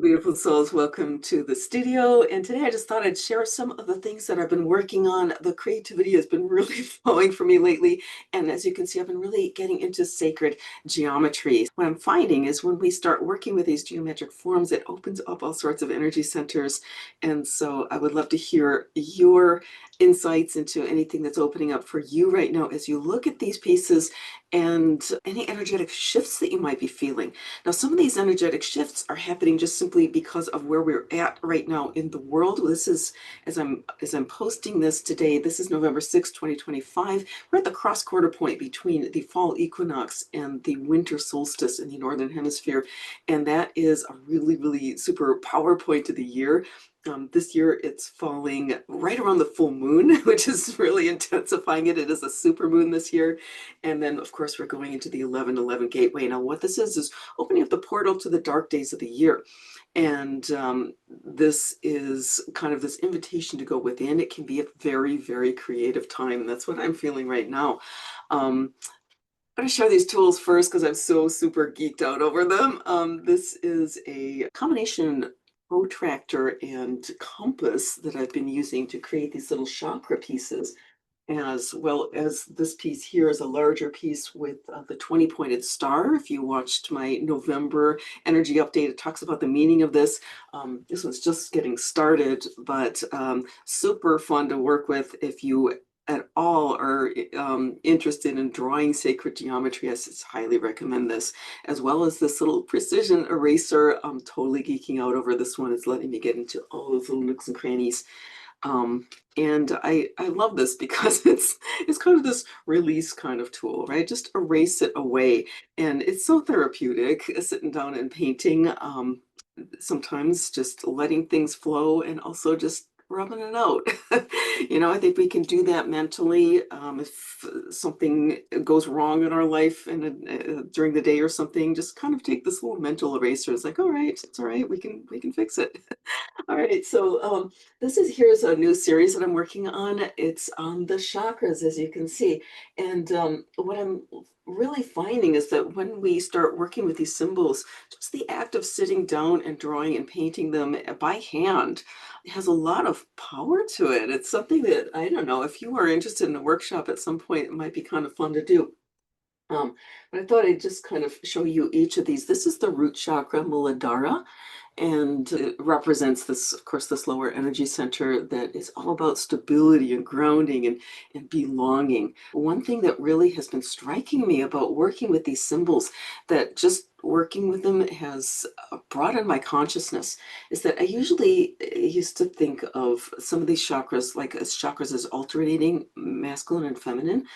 beautiful souls. Welcome to the studio. And today I just thought I'd share some of the things that I've been working on. The creativity has been really flowing for me lately. And as you can see, I've been really getting into sacred geometry. What I'm finding is when we start working with these geometric forms, it opens up all sorts of energy centers. And so I would love to hear your insights into anything that's opening up for you right now as you look at these pieces and any energetic shifts that you might be feeling. Now, some of these energetic shifts are happening just simply because of where we're at right now in the world. This is, as I'm posting this today, this is November 6th, 2025. We're at the cross quarter point between the fall equinox and the winter solstice in the northern hemisphere. And that is a really, really super power point of the year. This year it's falling right around the full moon, which is really intensifying it. It is a super moon this year. And then, of course, we're going into the 11:11 gateway. Now, what this is opening up the portal to the dark days of the year. And this is kind of this invitation to go within. It can be a very, very creative time. And that's what I'm feeling right now. I'm going to share these tools first because I'm so super geeked out over them. This is a combination protractor and compass that I've been using to create these little chakra pieces, as well as this piece here is a larger piece with the 20 pointed star. If you watched my November energy update, it talks about the meaning of this. This one's just getting started, but super fun to work with if you at all are interested in drawing sacred geometry. I highly recommend this, as well as this little precision eraser. I'm totally geeking out over this one. It's letting me get into all those little nooks and crannies. And I love this because it's kind of this release kind of tool, right? Just erase it away. And it's so therapeutic, sitting down and painting. Sometimes just letting things flow and also just rubbing it out. I think we can do that mentally. If something goes wrong in our life and during the day or something, just kind of take this little mental eraser. It's like, all right, it's all right. We can fix it. All right, so here's a new series that I'm working on. It's on the chakras, as you can see. And what I'm really finding is that when we start working with these symbols, just the act of sitting down and drawing and painting them by hand has a lot of power to it. It's something that, I don't know, if you are interested in a workshop at some point, it might be kind of fun to do. But I thought I'd just kind of show you each of these. This is the root chakra, Muladhara. And it represents this, of course, this lower energy center that is all about stability and grounding and belonging. One thing that really has been striking me about working with these symbols, that just working with them has broadened my consciousness, is that I usually used to think of some of these chakras like as chakras as alternating masculine and feminine.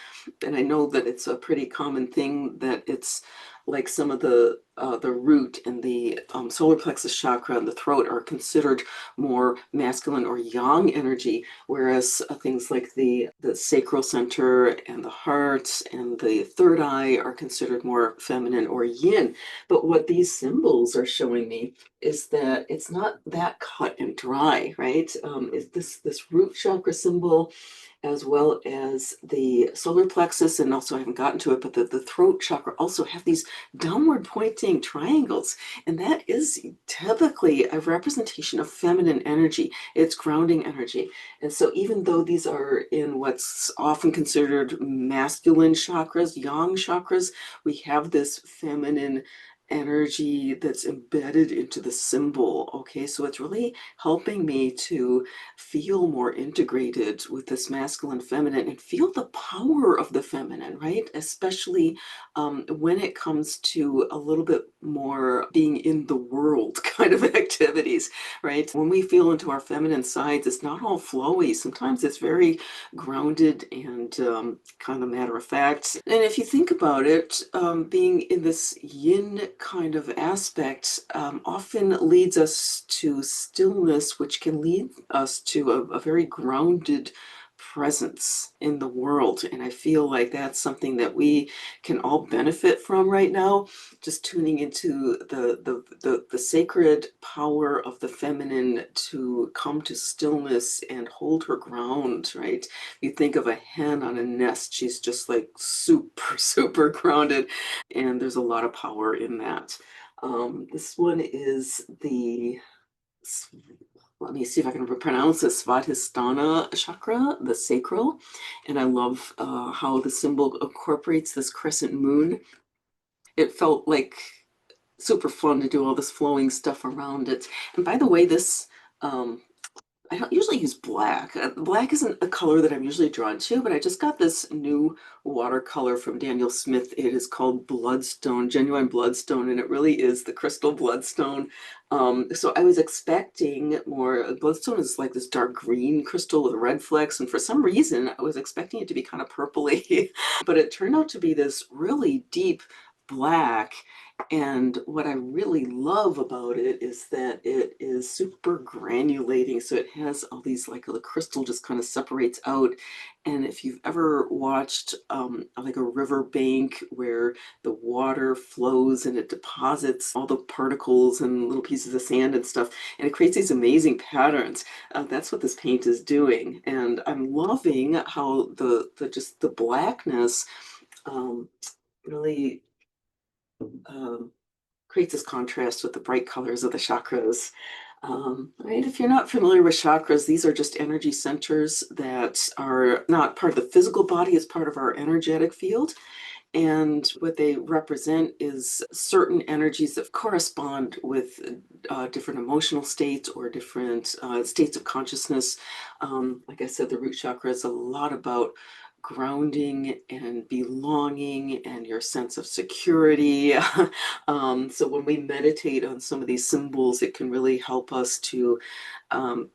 And I know that it's a pretty common thing that it's like some of the root and the solar plexus chakra and the throat are considered more masculine or yang energy, whereas things like the sacral center and the heart and the third eye are considered more feminine or yin. But what these symbols are showing me is that it's not that cut and dry, right? Is this root chakra symbol, as well as the solar plexus, and also I haven't gotten to it, but the throat chakra also have these downward pointing triangles. And that is typically a representation of feminine energy. It's grounding energy. And so even though these are in what's often considered masculine chakras, yang chakras, we have this feminine energy that's embedded into the symbol. Okay, so it's really helping me to feel more integrated with this masculine feminine and feel the power of the feminine, right? Especially when it comes to a little bit more being in the world kind of activities, right? When we feel into our feminine sides, it's not all flowy. Sometimes it's very grounded and kind of matter of fact. And if you think about it, being in this yin kind of aspect often leads us to stillness, which can lead us to a very grounded presence in the world. And I feel like that's something that we can all benefit from right now, just tuning into the sacred power of the feminine to come to stillness and hold her ground, right? You think of a hen on a nest, she's just like super, super grounded, and there's a lot of power in that. This one is let me see if I can pronounce this, Svadhisthana chakra, the sacral. And I love how the symbol incorporates this crescent moon. It felt like super fun to do all this flowing stuff around it. And by the way, this um, I don't usually use black. Black isn't a color that I'm usually drawn to, but I just got this new watercolor from Daniel Smith. It is called Bloodstone, Genuine Bloodstone, and it really is the crystal bloodstone. So I was expecting more. Bloodstone is like this dark green crystal with red flecks, and for some reason I was expecting it to be kind of purpley, but it turned out to be this really deep black. And what I really love about it is that it is super granulating. So it has all these, like the crystal just kind of separates out. And if you've ever watched like a river bank where the water flows and it deposits all the particles and little pieces of sand and stuff, and it creates these amazing patterns. That's what this paint is doing. And I'm loving how just the blackness um, really um, creates this contrast with the bright colors of the chakras. Right, if you're not familiar with chakras, these are just energy centers that are not part of the physical body, as part of our energetic field. And what they represent is certain energies that correspond with different emotional states or different states of consciousness. Like I said, the root chakra is a lot about grounding and belonging and your sense of security. So when we meditate on some of these symbols, it can really help us to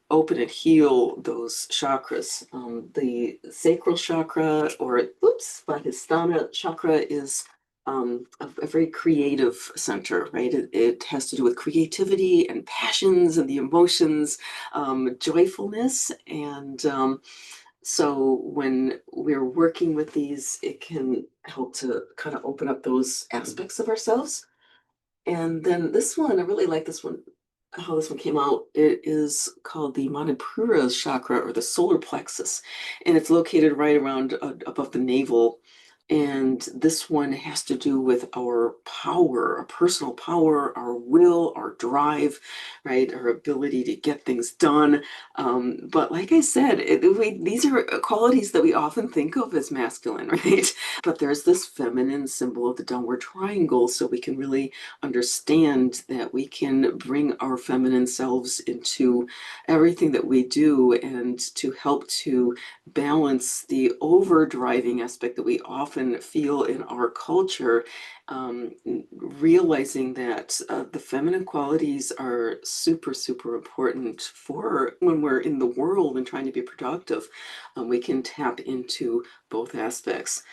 open and heal those chakras. The sacral chakra, or oops, Svadhisthana chakra, is a very creative center, right? It has to do with creativity and passions and the emotions, joyfulness. And so when we're working with these, it can help to kind of open up those aspects of ourselves. And then this one, I really like this one, how this one came out. It is called the Manipura chakra, or the solar plexus, and it's located right around above the navel. And this one has to do with our power, our personal power, our will, our drive, right? Our ability to get things done. But like I said, these are qualities that we often think of as masculine, right? But there's this feminine symbol of the downward triangle, so we can really understand that we can bring our feminine selves into everything that we do, and to help to balance the overdriving aspect that we often feel in our culture. Realizing that the feminine qualities are super, super important for when we're in the world and trying to be productive. We can tap into both aspects.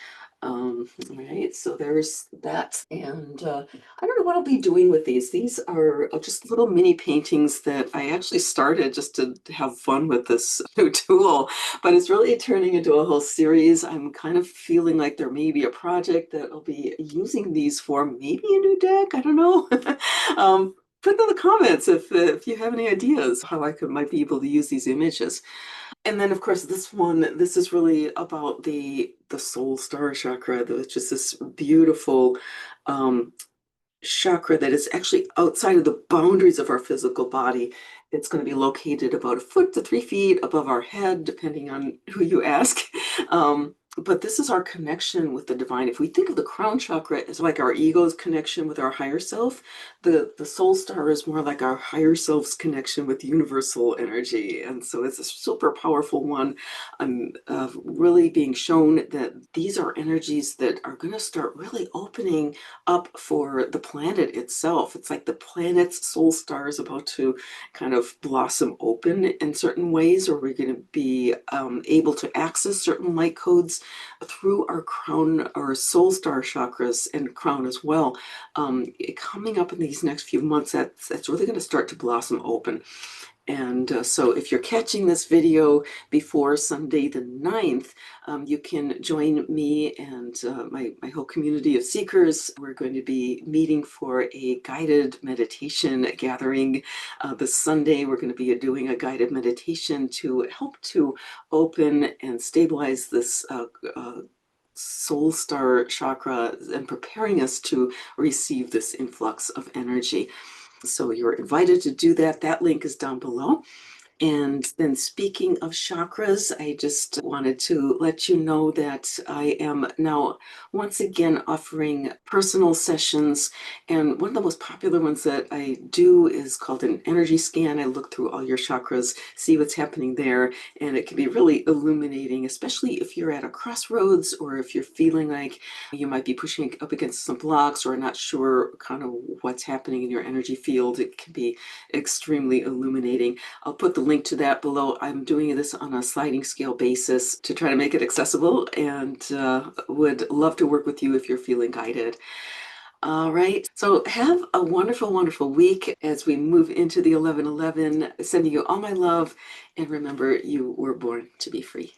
Right, so there's that. And I don't know what I'll be doing with these. These are just little mini paintings that I actually started just to have fun with this new tool, but it's really turning into a whole series. I'm kind of feeling like there may be a project that I'll be using these for, maybe a new deck. I don't know. Put in the comments if you have any ideas how I might be able to use these images. And then, of course, this one, this is really about the Soul Star Chakra, which is this beautiful um, chakra that is actually outside of the boundaries of our physical body. It's going to be located about a foot to 3 feet above our head, depending on who you ask. But this is our connection with the divine. If we think of the crown chakra as like our ego's connection with our higher self, the soul star is more like our higher self's connection with universal energy. And so it's a super powerful one. I'm really being shown that these are energies that are going to start really opening up for the planet itself. It's like the planet's soul star is about to kind of blossom open in certain ways, or we're going to be able to access certain light codes through our crown, our soul star chakras and crown as well. Coming up in these next few months, that's really going to start to blossom open. And so if you're catching this video before Sunday the 9th, you can join me and my whole community of seekers. We're going to be meeting for a guided meditation gathering this Sunday. We're going to be doing a guided meditation to help to open and stabilize this Soul Star Chakra and preparing us to receive this influx of energy. So you're invited to do that. That link is down below. And then speaking of chakras, I just wanted to let you know that I am now once again offering personal sessions. And one of the most popular ones that I do is called an energy scan. I look through all your chakras, see what's happening there, and it can be really illuminating, especially if you're at a crossroads or if you're feeling like you might be pushing up against some blocks or not sure kind of what's happening in your energy field. It can be extremely illuminating. I'll put the link to that below. I'm doing this on a sliding scale basis to try to make it accessible, and would love to work with you if you're feeling guided. All right. So have a wonderful, wonderful week as we move into the 11/11. Sending you all my love. And remember, you were born to be free.